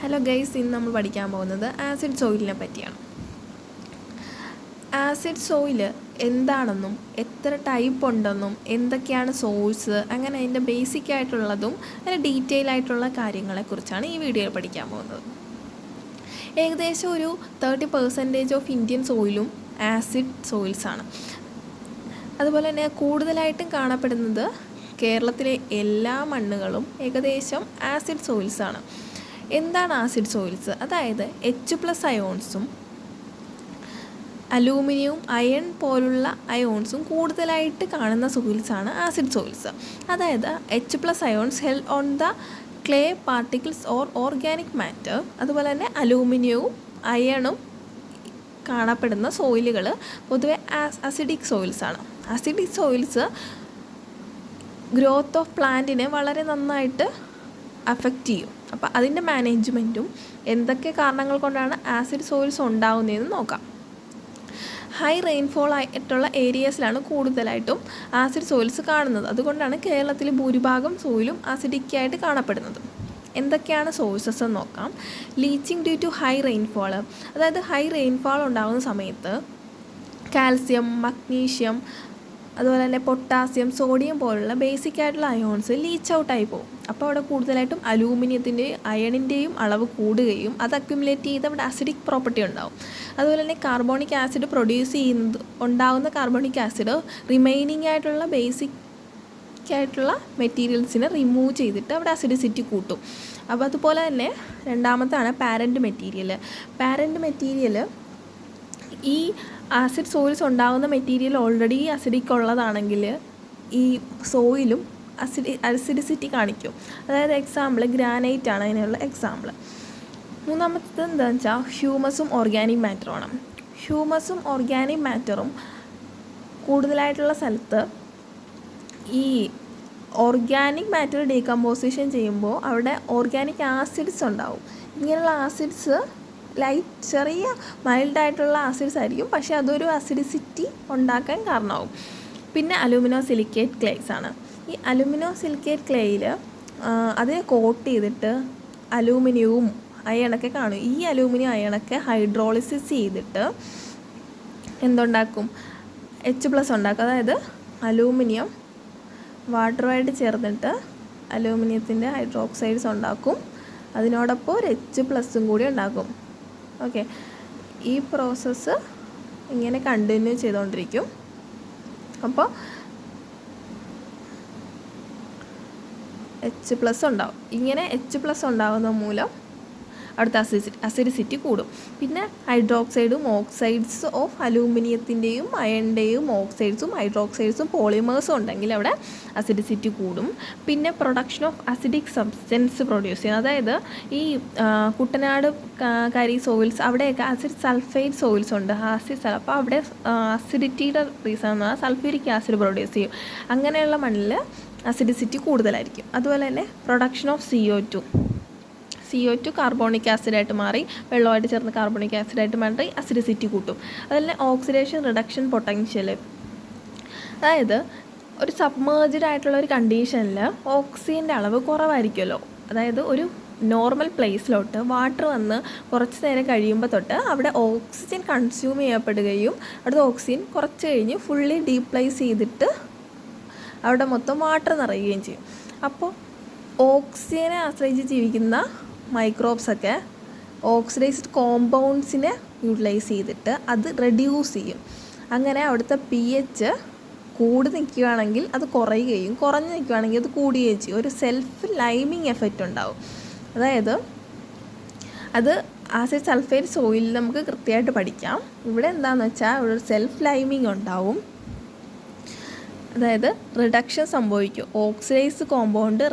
Hello guys, ഇന്ന് നമ്മൾ പഠിക്കാൻ പോകുന്നത് ആസിഡ് സോയിലിനെ പറ്റിയാണ്. ആസിഡ് സോയിൽ എന്താണെന്നും എത്ര ടൈപ്പ് ഉണ്ടെന്നും എന്തൊക്കെയാണ് സോഴ്സ്, അങ്ങനെ അതിൻ്റെ ബേസിക് ആയിട്ടുള്ളതും അങ്ങനെ ഡീറ്റെയിൽ ആയിട്ടുള്ള കാര്യങ്ങളെക്കുറിച്ചാണ് ഈ വീഡിയോയിൽ പഠിക്കാൻ പോകുന്നത്. ഏകദേശം ഒരു 30% ഓഫ് ഇന്ത്യൻ സോയിലും ആസിഡ് സോയിൽസാണ്. അതുപോലെ തന്നെ കൂടുതലായിട്ടും കാണപ്പെടുന്നത് കേരളത്തിലെ എല്ലാ മണ്ണുകളും ഏകദേശം ആസിഡ് സോയിൽസാണ്. എന്താണ് ആസിഡ് സോയിൽസ്? അതായത് H+ അയോൺസും അലൂമിനിയം, അയൺ പോലുള്ള അയോൺസും കൂടുതലായിട്ട് കാണുന്ന സോയിൽസാണ് ആസിഡ് സോയിൽസ്. അതായത് H+ ions held on the clay particles or organic matter. അതുപോലെ തന്നെ അലൂമിനിയവും അയണും കാണപ്പെടുന്ന സോയിലുകൾ പൊതുവെ അസിഡിക് സോയിൽസാണ്. അസിഡിക് സോയിൽസ് ഗ്രോത്ത് ഓഫ് പ്ലാന്റിനെ വളരെ നന്നായിട്ട് അഫക്റ്റ് ചെയ്യും. അപ്പോൾ അതിൻ്റെ മാനേജ്മെൻറ്റും എന്തൊക്കെ കാരണങ്ങൾ കൊണ്ടാണ് ആസിഡ് സോയിൽസ് ഉണ്ടാകുന്നതെന്ന് നോക്കാം. ഹൈ റെയിൻഫോൾ ആയിട്ടുള്ള ഏരിയസിലാണ് കൂടുതലായിട്ടും ആസിഡ് സോയിൽസ് കാണുന്നത്. അതുകൊണ്ടാണ് കേരളത്തിൽ ഭൂരിഭാഗം സോയിലും ആസിഡിക്കായിട്ട് കാണപ്പെടുന്നത്. എന്തൊക്കെയാണ് സോഴ്സസ് എന്ന് നോക്കാം. Leaching due to high rainfall, അതായത് ഹൈ റെയിൻഫോൾ ഉണ്ടാകുന്ന സമയത്ത് കാൽസ്യം, മഗ്നീഷ്യം, അതുപോലെ തന്നെ പൊട്ടാസ്യം, സോഡിയം പോലുള്ള ബേസിക് ആയിട്ടുള്ള അയോൺസ് ലീച്ച് ഔട്ടായി പോകും. അപ്പോൾ അവിടെ കൂടുതലായിട്ടും അലൂമിനിയത്തിൻ്റെയും അയണിൻ്റെയും അളവ് കൂടുകയും അത് അക്യുമുലേറ്റ് ചെയ്ത് അവിടെ അസിഡിക് പ്രോപ്പർട്ടി ഉണ്ടാകും. അതുപോലെ തന്നെ കാർബോണിക് ആസിഡ് ഉണ്ടാകുന്ന കാർബോണിക് ആസിഡ് റിമൈനിങ് ആയിട്ടുള്ള ബേസിക് ആയിട്ടുള്ള മെറ്റീരിയൽസിനെ റിമൂവ് ചെയ്തിട്ട് അവിടെ അസിഡിസിറ്റി കൂട്ടും. അപ്പോൾ അതുപോലെ തന്നെ രണ്ടാമത്താണ് പാരൻറ്റ് മെറ്റീരിയൽ. പാരൻറ്റ് മെറ്റീരിയൽ ഈ ആസിഡ് സോയിൽസ് ഉണ്ടാകുന്ന മെറ്റീരിയൽ ഓൾറെഡി അസിഡിക് ഉള്ളതാണെങ്കിൽ ഈ സോയിലും അസിഡിസിറ്റി കാണിക്കും. അതായത് എക്സാമ്പിൾ ഗ്രാനൈറ്റ് ആണ് അതിനുള്ള എക്സാമ്പിൾ. മൂന്നാമത്തേത് എന്താണെന്ന് വെച്ചാൽ ഹ്യൂമസും ഓർഗാനിക് മാറ്ററുമാണ്. ഹ്യൂമസും ഓർഗാനിക് മാറ്ററും കൂടുതലായിട്ടുള്ള സ്ഥലത്ത് ഈ ഓർഗാനിക് മാറ്റർ ഡീകമ്പോസിഷൻ ചെയ്യുമ്പോൾ അവിടെ ഓർഗാനിക് ആസിഡ്സ് ഉണ്ടാവും. ഇങ്ങനെയുള്ള ആസിഡ്സ് ചെറിയ മൈൽഡായിട്ടുള്ള ആസിഡ്സ് ആയിരിക്കും, പക്ഷേ അതൊരു അസിഡിസിറ്റി ഉണ്ടാക്കാൻ കാരണമാവും. പിന്നെ അലൂമിനോ സിലിക്കേറ്റ് ക്ലേസ് ആണ്. ഈ അലൂമിനോ സിലിക്കേറ്റ് ക്ലേയിൽ അതിനെ കോട്ട് ചെയ്തിട്ട് അലൂമിനിയവും അയണൊക്കെ കാണും. ഈ അലൂമിനിയം അയണൊക്കെ ഹൈഡ്രോളിസിസ് ചെയ്തിട്ട് എന്തുണ്ടാക്കും? H+ ഉണ്ടാക്കും. അതായത് അലൂമിനിയം വാട്ടറുമായിട്ട് ചേർന്നിട്ട് അലൂമിനിയത്തിൻ്റെ ഹൈഡ്രോക്സൈഡ്സ് ഉണ്ടാക്കും. അതിനോടൊപ്പം ഒരു H+ കൂടി ഉണ്ടാക്കും. ഓക്കെ, ഈ പ്രോസസ്സ് ഇങ്ങനെ കണ്ടിന്യൂ ചെയ്തുകൊണ്ടിരിക്കും. അപ്പോൾ H+ ഉണ്ടാവും. ഇങ്ങനെ H+ ഉണ്ടാകുന്ന മൂലം അടുത്ത അസിഡിസിറ്റി കൂടും. പിന്നെ ഹൈഡ്രോക്സൈഡും ഓക്സൈഡ്സ് ഓഫ് അലൂമിനിയത്തിൻ്റെയും അയണിൻ്റെയും ഓക്സൈഡ്സും ഹൈഡ്രോക്സൈഡ്സും പോളിമേഴ്സും ഉണ്ടെങ്കിൽ അവിടെ അസിഡിസിറ്റി കൂടും. പിന്നെ production of acidic substance produce ചെയ്യും. അതായത് ഈ കുട്ടനാട് കരി സോയിൽസ് അവിടെയൊക്കെ ആസിഡ് സൾഫൈഡ് സോയിൽസ് ഉണ്ട്. അപ്പോൾ അവിടെ അസിഡിറ്റിയുടെ റീസൺ എന്ന് പറഞ്ഞാൽ സൾഫ്യൂരിക് ആസിഡ് പ്രൊഡ്യൂസ് ചെയ്യും. അങ്ങനെയുള്ള മണ്ണിൽ അസിഡിസിറ്റി കൂടുതലായിരിക്കും. അതുപോലെ തന്നെ പ്രൊഡക്ഷൻ ഓഫ് CO2 കാർബോണിക് ആസിഡായിട്ട് മാറി വെള്ളമായിട്ട് ചേർന്ന് കാർബോണിക് ആസിഡായിട്ട് മാറി അസിഡിസിറ്റി കൂട്ടും. അതുപോലെ ഓക്സിഡേഷൻ റിഡക്ഷൻ പൊട്ടൻഷ്യൽ, അതായത് ഒരു സബ്മേർജ്ഡ് ആയിട്ടുള്ള ഒരു കണ്ടീഷനിൽ ഓക്സിജൻ്റെ അളവ് കുറവായിരിക്കുമല്ലോ. അതായത് ഒരു നോർമൽ പ്ലേസിലോട്ട് വാട്ടർ വന്ന് കുറച്ച് നേരം കഴിയുമ്പോൾ തൊട്ട് അവിടെ ഓക്സിജൻ കൺസ്യൂം ചെയ്യപ്പെടുകയും അടുത്ത ഓക്സിജൻ കുറച്ച് കഴിഞ്ഞ് ഫുള്ളി ഡീപ്ലേസ് ചെയ്തിട്ട് അവിടെ മൊത്തം വാട്ടർ നിറയുകയും ചെയ്യും. അപ്പോൾ ഓക്സിജനെ ആശ്രയിച്ച് ജീവിക്കുന്ന മൈക്രോബ്സൊക്കെ ഓക്സിഡൈസ്ഡ് കോമ്പൗണ്ട്സിനെ യൂട്ടിലൈസ് ചെയ്തിട്ട് അത് റെഡ്യൂസ് ചെയ്യും. അങ്ങനെ അവിടുത്തെ pH കൂടി നിൽക്കുകയാണെങ്കിൽ അത് കുറയുകയും കുറഞ്ഞ് നിൽക്കുകയാണെങ്കിൽ അത് കൂടുകയും ചെയ്യും. ഒരു സെൽഫ് ലൈമിങ് എഫക്റ്റ് ഉണ്ടാവും. അതായത് അത് ആസിഡ് സൾഫൈഡ് സോയിലിൽ നമുക്ക് കൃത്യമായിട്ട് പഠിക്കാം. ഇവിടെ എന്താണെന്ന് വെച്ചാൽ ഇവിടെ ഒരു സെൽഫ് ലൈമിങ് ഉണ്ടാവും. അതായത് റിഡക്ഷൻ സംഭവിക്കും. ഓക്സിഡൈസ് കോമ്പൗണ്ട്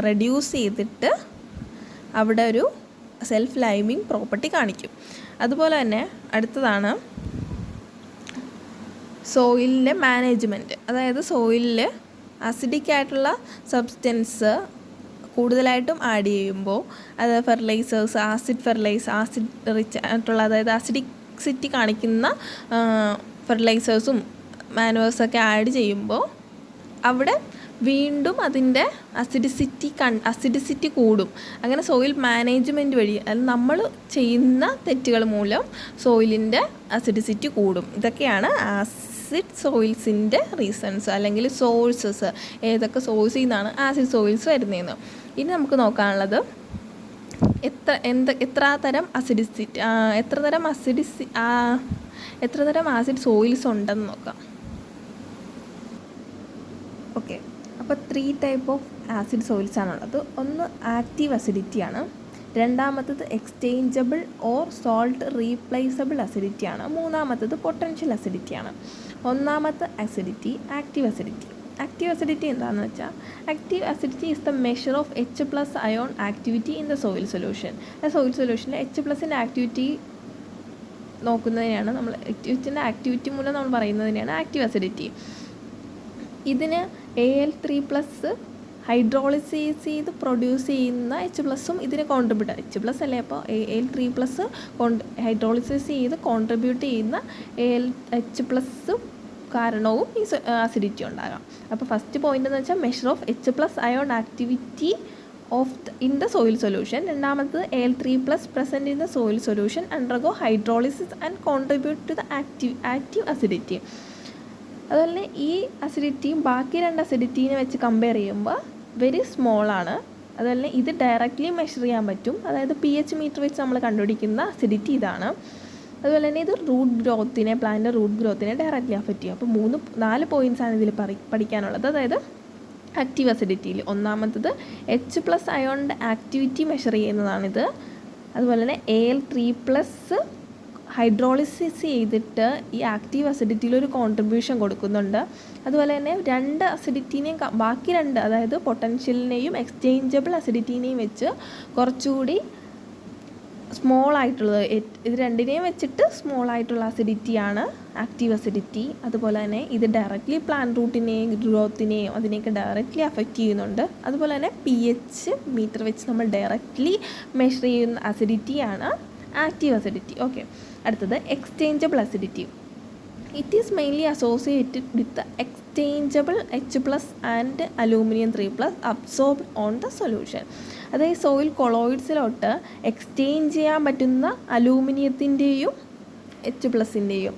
റെഡ്യൂസ് ചെയ്തിട്ട് അവിടെ ഒരു സെൽഫ് ലൈമിങ് പ്രോപ്പർട്ടി കാണിക്കും. അതുപോലെ തന്നെ അടുത്തതാണ് സോയിലിൻ്റെ മാനേജ്മെൻറ്റ്. അതായത് സോയിലിൽ അസിഡിക് ആയിട്ടുള്ള സബ്സ്റ്റൻസ് കൂടുതലായിട്ടും ആഡ് ചെയ്യുമ്പോൾ അത് ഫെർട്ടിലൈസേഴ്സ്, ആസിഡ് റിച്ച് ആയിട്ടുള്ള, അതായത് അസിഡിക്സിറ്റി കാണിക്കുന്ന ഫെർട്ടിലൈസേഴ്സും മാനുവേഴ്സൊക്കെ ആഡ് ചെയ്യുമ്പോൾ അവിടെ വീണ്ടും അതിൻ്റെ അസിഡിസിറ്റി കൂടും. അങ്ങനെ സോയിൽ മാനേജ്മെൻറ്റ് വഴി നമ്മൾ ചെയ്യുന്ന തെറ്റുകൾ മൂലം സോയിലിൻ്റെ അസിഡിസിറ്റി കൂടും. ഇതൊക്കെയാണ് ആസിഡ് സോയിൽസിൻ്റെ റീസൺസ് അല്ലെങ്കിൽ സോഴ്സസ്. ഏതൊക്കെ സോഴ്സിൽ നിന്നാണ് ആസിഡ് സോയിൽസ് വരുന്നതെന്ന്. ഇനി നമുക്ക് നോക്കാനുള്ളത് എത്ര തരം ആസിഡ് സോയിൽസ് ഉണ്ടെന്ന് നോക്കാം. ഓക്കെ, അപ്പോൾ 3 ടൈപ്പ് ഓഫ് ആസിഡ് സോയിൽസ് ആണുള്ളത്. ഒന്ന് ആക്റ്റീവ് അസിഡിറ്റിയാണ്, രണ്ടാമത്തത് എക്സ്ചേഞ്ചബിൾ ഓർ സോൾട്ട് റീപ്ലേസബിൾ അസിഡിറ്റിയാണ്, മൂന്നാമത്തത് പൊട്ടൻഷ്യൽ അസിഡിറ്റിയാണ്. ഒന്നാമത്തെ acidity active acidity. Active acidity എന്താണെന്ന് വെച്ചാൽ, active acidity is the measure of H+ ion activity in the soil solution. Soil സൊല്യൂഷനിൽ H+ൻ്റെ ആക്ടിവിറ്റി നോക്കുന്നതിനാണ് നമ്മൾ, Hൻ്റെ ആക്ടിവിറ്റി മൂലം നമ്മൾ പറയുന്നതിനെയാണ് ആക്റ്റീവ് അസിഡിറ്റി. ഇതിന് Al3+ ഹൈഡ്രോളിസിസ് ചെയ്ത് പ്രൊഡ്യൂസ് ചെയ്യുന്ന H+ഉം ഇതിന് കോൺട്രിബ്യൂട്ട്, H+ അല്ലേ, അപ്പോൾ Al3+ ഹൈഡ്രോളിസിസ് ചെയ്ത് കോൺട്രിബ്യൂട്ട് ചെയ്യുന്ന H+ കാരണവും ഈ അസിഡിറ്റി ഉണ്ടാകാം. അപ്പോൾ ഫസ്റ്റ് പോയിന്റ് എന്ന് വെച്ചാൽ measure of H+ ion activity in the soil solution. രണ്ടാമത്തത് Al3+ present in the soil solution undergo hydrolysis and contribute to the active acidity. അതുപോലെ ഈ അസിഡിറ്റിയും ബാക്കി 2 അസിഡിറ്റീനെ വെച്ച് കമ്പയർ ചെയ്യുമ്പോൾ വെരി സ്മോളാണ്. അതുപോലെ ഇത് ഡയറക്റ്റ്ലി മെഷർ ചെയ്യാൻ പറ്റും. അതായത് pH മീറ്റർ വെച്ച് നമ്മൾ കണ്ടുപിടിക്കുന്ന അസിഡിറ്റി ഇതാണ്. അതുപോലെ തന്നെ ഇത് പ്ലാന്റിൻ്റെ റൂട്ട് ഗ്രോത്തിനെ ഡയറക്റ്റ്ലി അഫക്റ്റ് ചെയ്യും. അപ്പോൾ 4 പോയിൻറ്റ്സാണ് ഇതിൽ പഠിക്കാനുള്ളത്. അതായത് ആക്റ്റീവ് അസിഡിറ്റിയിൽ ഒന്നാമത്തത് H+ അയോണിൻ്റെ ആക്ടിവിറ്റി മെഷർ ചെയ്യുന്നതാണിത്. അതുപോലെ തന്നെ Al3+ ഹൈഡ്രോളിസിസ് ചെയ്തിട്ട് ഈ ആക്റ്റീവ് അസിഡിറ്റിയിൽ ഒരു കോൺട്രിബ്യൂഷൻ കൊടുക്കുന്നുണ്ട്. അതുപോലെ തന്നെ 2 അസിഡിറ്റിനെയും ബാക്കി 2, അതായത് പൊട്ടൻഷ്യലിനെയും എക്സ്ചേഞ്ചബിൾ അസിഡിറ്റിനെയും വെച്ച് കുറച്ചുകൂടി സ്മോൾ ആയിട്ടുള്ളത്, ഇത് 2നെയും വെച്ചിട്ട് സ്മോൾ ആയിട്ടുള്ള അസിഡിറ്റിയാണ് ആക്റ്റീവ് അസിഡിറ്റി. അതുപോലെ തന്നെ ഇത് ഡയറക്റ്റ്ലി പ്ലാന്റ് റൂട്ടിനെയും ഗ്രോത്തിനെയും അതിനെയൊക്കെ ഡയറക്റ്റ്ലി അഫക്റ്റ് ചെയ്യുന്നുണ്ട്. അതുപോലെ തന്നെ pH മീറ്റർ വെച്ച് നമ്മൾ ഡയറക്റ്റ്ലി മെഷർ ചെയ്യുന്ന അസിഡിറ്റിയാണ് ആക്റ്റീവ് അസിഡിറ്റി. ഓക്കെ, അടുത്തത് exchangeable acidity. It is mainly associated with the exchangeable H+ and aluminium 3+ absorbed on the solution. അതായത് സോയിൽ കൊളോയിഡ്സിലോട്ട് എക്സ്ചേഞ്ച് ചെയ്യാൻ പറ്റുന്ന അലൂമിനിയത്തിൻ്റെയും H+ത്തിൻ്റെയും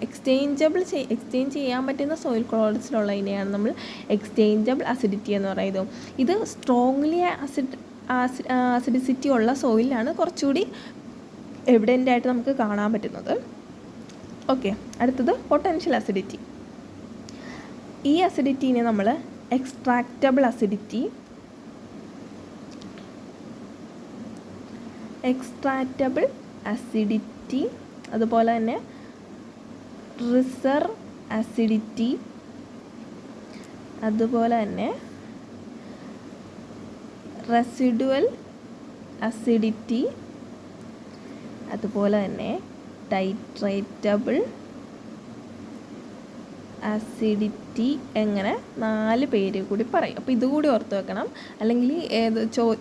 എക്സ്ചേഞ്ച് ചെയ്യാൻ പറ്റുന്ന സോയിൽ കൊളോയിഡ്സിലുള്ളതിനെയാണ് നമ്മൾ എക്സ്ചേഞ്ചബിൾ അസിഡിറ്റി എന്ന് പറയുന്നത്. ഇത് സ്ട്രോങ്ലി അസിഡിസിറ്റി ഉള്ള സോയിലാണ് കുറച്ചുകൂടി എവിഡൻ്റ് ആയിട്ട് നമുക്ക് കാണാൻ പറ്റുന്നത്. ഓക്കെ, അടുത്തത് പൊട്ടൻഷ്യൽ അസിഡിറ്റി. ഈ അസിഡിറ്റീനെ നമ്മൾ എക്സ്ട്രാക്റ്റബിൾ അസിഡിറ്റി, അതുപോലെ തന്നെ റിസർവ് അസിഡിറ്റി, അതുപോലെ തന്നെ റെസിഡുവൽ അസിഡിറ്റി, അതുപോലെ തന്നെ ടൈട്രേറ്റബിൾ അസിഡിറ്റി, എങ്ങനെ 4 പേര് കൂടി പറയും. അപ്പോൾ ഇതുകൂടി ഓർത്ത് വെക്കണം. അല്ലെങ്കിൽ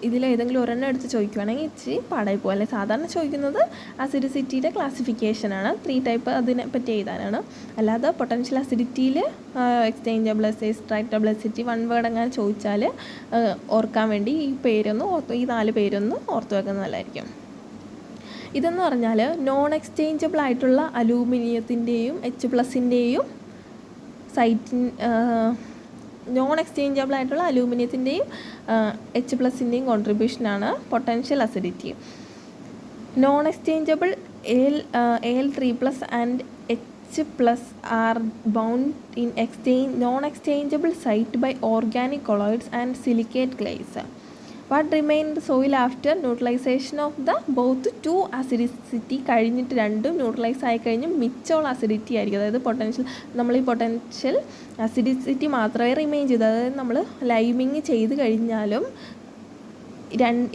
ഇതിലേതെങ്കിലും ഒരെണ്ണം എടുത്ത് ചോദിക്കുകയാണെങ്കിൽ ഇച്ചിരി പാടായി പോകും. അല്ലെങ്കിൽ സാധാരണ ചോദിക്കുന്നത് അസിഡിസിറ്റിയുടെ ക്ലാസിഫിക്കേഷനാണ്, 3 ടൈപ്പ്, അതിനെപ്പറ്റി എഴുതാനാണ്. അല്ലാതെ പൊട്ടൻഷ്യൽ അസിഡിറ്റിയിൽ എക്സ്ചേഞ്ചബിൾ എക്സ്ട്രാക്റ്റബിൾ അസിഡിറ്റി 1 വേർഡ് അങ്ങനെ ചോദിച്ചാൽ ഓർക്കാൻ വേണ്ടി ഈ 4 പേരൊന്ന് ഓർത്ത് വെക്കുന്നത് നല്ലതായിരിക്കും. ഇതെന്ന് പറഞ്ഞാൽ നോൺ എക്സ്ചേഞ്ചബിൾ ആയിട്ടുള്ള അലൂമിനിയത്തിൻ്റെയും H+ൻ്റെയും നോൺ എക്സ്ചേഞ്ചബിൾ ആയിട്ടുള്ള അലൂമിനിയത്തിൻ്റെയും H+ൻ്റെയും കോൺട്രിബ്യൂഷനാണ് potential acidity. Non exchangeable Al3+ and H+ are bound in non exchangeable site by organic colloids and silicate clays. What remain the soil after neutralisation of the both 2 acidity കഴിഞ്ഞിട്ട് 2 neutralise ആയി കഴിഞ്ഞ് മിച്ചമുള്ള acidity ആയിരിക്കും. അതായത് നമ്മൾ ഈ potential അസിഡിസിറ്റി മാത്രമേ remain ചെയ്തു. അതായത് നമ്മൾ ലൈമിങ് ചെയ്ത് കഴിഞ്ഞാലും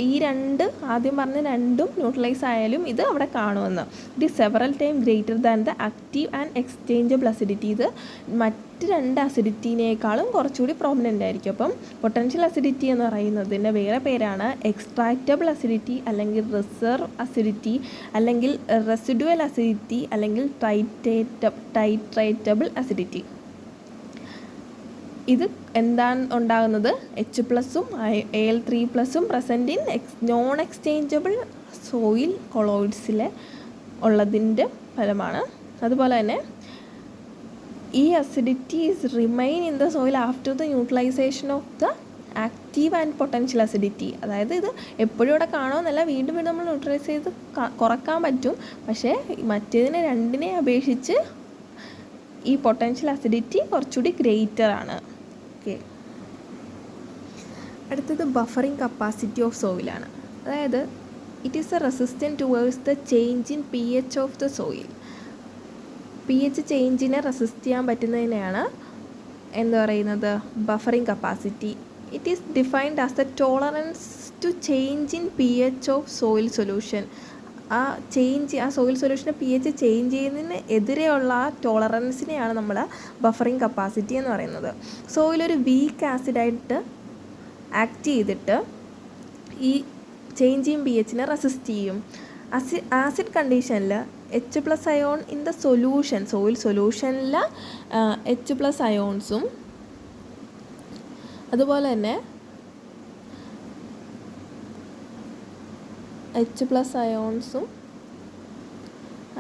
ഈ 2 ആദ്യം പറഞ്ഞ 2ഉം ന്യൂട്രലൈസ് ആയാലും ഇത് അവിടെ കാണുമെന്ന്. It is several time greater than the active and exchangeable acidity. ഇത് മറ്റ് 2 അസിഡിറ്റീനേക്കാളും കുറച്ചുകൂടി പ്രോമിനൻ്റ് ആയിരിക്കും. അപ്പം പൊട്ടൻഷ്യൽ അസിഡിറ്റി എന്ന് പറയുന്നതിൻ്റെ വേറെ പേരാണ് എക്സ്ട്രാക്റ്റബിൾ അസിഡിറ്റി, അല്ലെങ്കിൽ റിസർവ് അസിഡിറ്റി, അല്ലെങ്കിൽ റെസിഡുവൽ അസിഡിറ്റി, അല്ലെങ്കിൽ ടൈട്രേറ്റബിൾ അസിഡിറ്റി. ഇത് എന്താണ് ഉണ്ടാകുന്നത്? H+ഉം Al3+ഉം പ്രസൻറ്റ് ഇൻ നോൺ എക്സ്ചേഞ്ചബിൾ സോയിൽ കൊളോയിഡ്സിൽ ഉള്ളതിൻ്റെ ഫലമാണ്. അതുപോലെ തന്നെ ഈ acidity is remain in the soil after the neutralisation of the active and potential acidity. അതായത് ഇത് എപ്പോഴും ഇവിടെ കാണുമെന്നല്ല, വീണ്ടും വീണ്ടും നമ്മൾ ന്യൂട്രലൈസ് ചെയ്ത് കുറക്കാൻ പറ്റും. പക്ഷേ മറ്റേതിനെ രണ്ടിനെ അപേക്ഷിച്ച് ഈ പൊട്ടൻഷ്യൽ അസിഡിറ്റി കുറച്ചുകൂടി ഗ്രേറ്റർ ആണ്. ഓക്കെ, അടുത്തത് ബഫറിങ് കപ്പാസിറ്റി ഓഫ് സോയിലാണ്. അതായത് it is a resistant towards the change in pH of the soil. pH ചേഞ്ചിനെ റെസിസ്റ്റ് ചെയ്യാൻ പറ്റുന്നതിനെയാണ് എന്ത് പറയുന്നത്? Buffering capacity. It is defined as the tolerance to change in pH of soil solution. ആ soil സൊല്യൂഷൻ്റെ pH change ചെയ്യുന്നതിന് എതിരെയുള്ള ആ ടോളറൻസിനെയാണ് നമ്മൾ ബഫറിങ് കപ്പാസിറ്റി എന്ന് പറയുന്നത്. സോയിലൊരു വീക്ക് ആസിഡായിട്ട് ആക്ട് ചെയ്തിട്ട് ഈ ചേഞ്ചിങ് pHനെ റെസിസ്റ്റ് ചെയ്യും. ആസിഡ് കണ്ടീഷനിൽ H+ ion in the solution, soil സൊല്യൂഷനിൽ H+ അയോൺസും അതുപോലെ തന്നെ H+ അയോൺസും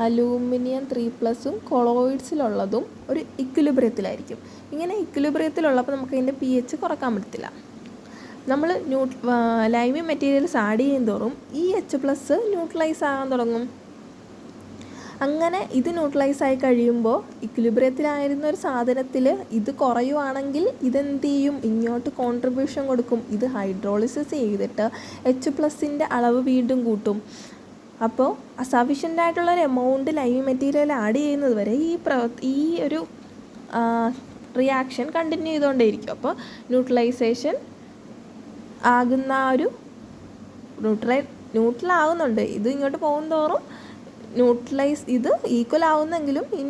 അലൂമിനിയം 3+ഉം കൊളോയിഡ്സിലുള്ളതും ഒരു ഇക്വിലിബ്രിയത്തിലായിരിക്കും. ഇങ്ങനെ ഇക്വിലിബ്രിയത്തിലുള്ളപ്പോൾ നമുക്ക് അതിൻ്റെ pH കുറക്കാൻ പറ്റത്തില്ല. നമ്മൾ ലൈമിങ് മെറ്റീരിയൽസ് ആഡ് ചെയ്യും തോറും ഈ H+ ന്യൂട്രലൈസ് ആകാൻ തുടങ്ങും. അങ്ങനെ ഇത് ന്യൂട്രലൈസ് ആയി കഴിയുമ്പോൾ ഇക്വിലിബ്രിയത്തിലായിരുന്ന ഒരു സാധനത്തിൽ ഇത് കുറയുവാണെങ്കിൽ ഇതെന്ത് ചെയ്യും? ഇങ്ങോട്ട് കോൺട്രിബ്യൂഷൻ കൊടുക്കും. ഇത് ഹൈഡ്രോളിസിസ് ചെയ്തിട്ട് H+ൻ്റെ അളവ് വീണ്ടും കൂട്ടും. അപ്പോൾ സഫിഷ്യൻ്റ് ആയിട്ടുള്ളൊരു എമൗണ്ട് ലൈമിങ് മെറ്റീരിയൽ ആഡ് ചെയ്യുന്നത് വരെ ഈ ഒരു റിയാക്ഷൻ കണ്ടിന്യൂ ചെയ്തുകൊണ്ടേയിരിക്കും. അപ്പോൾ ന്യൂട്രലൈസേഷൻ ആകുന്ന ആ ഒരു ന്യൂട്രൽ ആകുന്നുണ്ട്. ഇത് ഇങ്ങോട്ട് പോകും തോറും ഇത് ഈക്വൽ ആവുന്നെങ്കിലും ഈ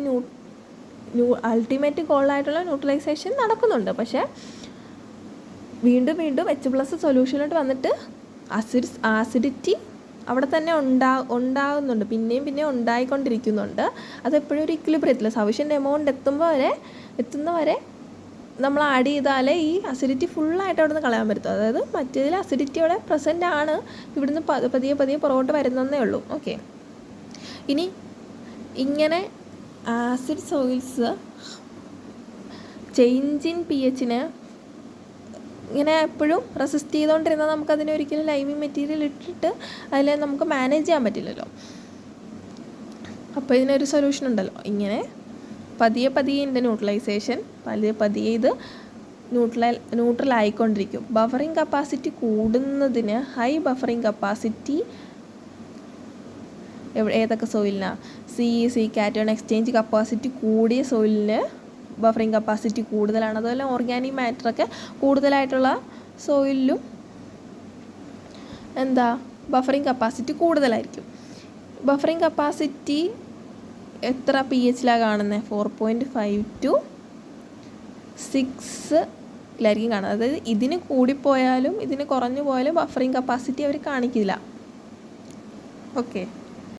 അൾട്ടിമേറ്റ് ഗോളായിട്ടുള്ള ന്യൂട്രലൈസേഷൻ നടക്കുന്നുണ്ട്. പക്ഷേ വീണ്ടും വീണ്ടും H+ സൊല്യൂഷനിലോട്ട് വന്നിട്ട് ആസിഡിറ്റി അവിടെ തന്നെ ഉണ്ടാകുന്നുണ്ട്, പിന്നെയും ഉണ്ടായിക്കൊണ്ടിരിക്കുന്നുണ്ട്. അതെപ്പോഴും ഒരു ഇക്വിലിബ്രിയത്തിൽ സഫിഷ്യൻ്റ് എമൗണ്ട് എത്തുന്നവരെ നമ്മൾ ആഡ് ചെയ്താലേ ഈ അസിഡിറ്റി ഫുള്ളായിട്ട് അവിടെ നിന്ന് കളയാൻ പറ്റും. അതായത് മറ്റേതിൽ അസിഡിറ്റി അവിടെ പ്രസൻ്റ് ആണ്, ഇവിടുന്ന് പതിയെ പുറകോട്ട് വരുന്നതേ ഉള്ളൂ. ഓക്കെ, ഇനി ഇങ്ങനെ ആസിഡ് സോയിൽസ് ചേഞ്ച് ഇൻ pHനെ ഇങ്ങനെ എപ്പോഴും റെസിസ്റ്റ് ചെയ്തുകൊണ്ടിരുന്നാൽ നമുക്കതിനെ ഒരിക്കലും ലൈമിങ് മെറ്റീരിയൽ ഇട്ടിട്ട് അതിൽ നമുക്ക് മാനേജ് ചെയ്യാൻ പറ്റില്ലല്ലോ. അപ്പോൾ ഇതിനൊരു സൊല്യൂഷൻ ഉണ്ടല്ലോ. ഇങ്ങനെ പതിയെ ഇതിൻ്റെ ന്യൂട്രലൈസേഷൻ പതിയെ ഇത് ന്യൂട്രൽ ആയിക്കൊണ്ടിരിക്കും. ബഫറിങ് കപ്പാസിറ്റി കൂടുന്നതിന് ഹൈ ബഫറിങ് കപ്പാസിറ്റി ഏതൊക്കെ സോയിലിനാണ്? സി കാറ്റയോൺ എക്സ്ചേഞ്ച് കപ്പാസിറ്റി കൂടിയ സോയിലിന് ബഫറിങ് കപ്പാസിറ്റി കൂടുതലാണ്. അതുപോലെ ഓർഗാനിക് മാറ്ററൊക്കെ കൂടുതലായിട്ടുള്ള സോയിലിലും ബഫറിങ് കപ്പാസിറ്റി കൂടുതലായിരിക്കും. ബഫറിങ് കപ്പാസിറ്റി എത്ര pHയിലാണ് കാണുന്നത്? 4.5 to 6ലായിരിക്കും കാണുന്നത്. അതായത് ഇതിന് കൂടിപ്പോയാലും ഇതിന് കുറഞ്ഞു പോയാലും ബഫറിങ് കപ്പാസിറ്റി അവർ കാണിക്കില്ല. ഓക്കെ.